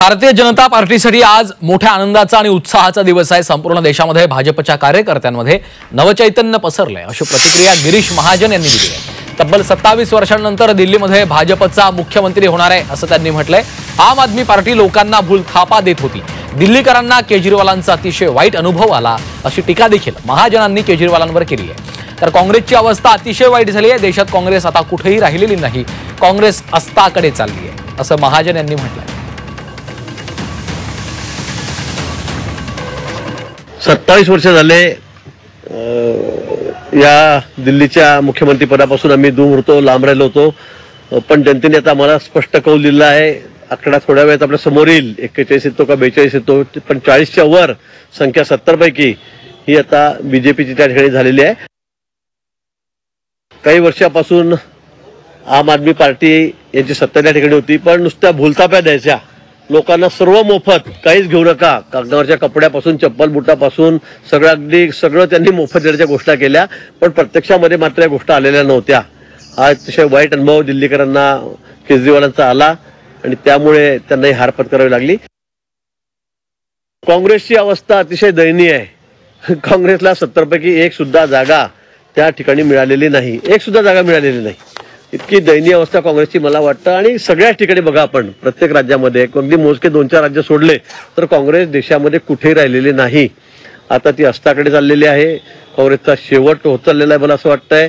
भारतीय जनता पार्टीसाठी आज मोठ्या आनंदाचा आणि उत्साहाचा दिवस आहे। संपूर्ण देशामध्ये भाजपच्या कार्यकर्त्यांमध्ये नवचैतन्य पसरले अशी प्रतिक्रिया गिरीश महाजन यांनी दिली आहे। तब्बल 27 वर्षांनंतर दिल्लीमध्ये भाजपचा मुख्यमंत्री होणार आहे असं त्यांनी म्हटलंय। आम आदमी पार्टी लोकांना भूलथापा देत होती, दिल्लीकरांना केजरीवालांचा अतिशय वाईट अनुभव आला अशी टीका देखील महाजनांनी केजरीवालांवर केली आहे। तर काँग्रेसची अवस्था अतिशय वाईट झाली आहे। देशात काँग्रेस आता कुठेही राहिलेली नाही, काँग्रेस अस्ताकडे चालली आहे असं महाजन यांनी म्हटलंय। 27 वर्ष झाले या दिल्लीच्या मुख्यमंत्री पदापासून आम्ही दूर होतो, लांब राहिलो होतो, पण जनतेने आता मला स्पष्ट कौल दिला आहे। आकडा थोड्या वेळात आपल्या समोर येईल, 41 येतो का 42 येतो, पण 40च्या वर संख्या 70 पैकी ही आता बीजेपीची त्या ठिकाणी झालेली आहे। काही वर्षापासून आम आदमी पार्टी यांची सत्ता त्या ठिकाणी होती, पण नुसत्या भूलथाप्या द्यायच्या, लोकांना सर्व मोफत, काहीच घेऊ नका, कागदावरच्या कपड्यापासून चप्पल बुटापासून सगळं अगदी सगळं त्यांनी मोफत देण्याच्या घोषणा केल्या, पण प्रत्यक्षामध्ये मात्र या गोष्टी आलेल्या नव्हत्या। हा अतिशय वाईट अनुभव दिल्लीकरांना केजरीवालांचा आला आणि त्यामुळे त्यांनाही हार पत्करावी लागली। काँग्रेसची अवस्था अतिशय दयनीय आहे। काँग्रेसला 70 पैकी एक सुद्धा जागा त्या ठिकाणी मिळालेली नाही, एक सुद्धा जागा मिळालेली नाही। इतकी दयनीय अवस्था काँग्रेसची मला वाटतं। आणि सगळ्याच ठिकाणी बघा, आपण प्रत्येक राज्यामध्ये अगदी मोजके 2-4 राज्य सोडले तर काँग्रेस देशामध्ये कुठेही राहिलेली नाही। आता ती अस्ताकडे चाललेली आहे, काँग्रेसचा शेवट होत चाललेला आहे मला असं वाटतंय।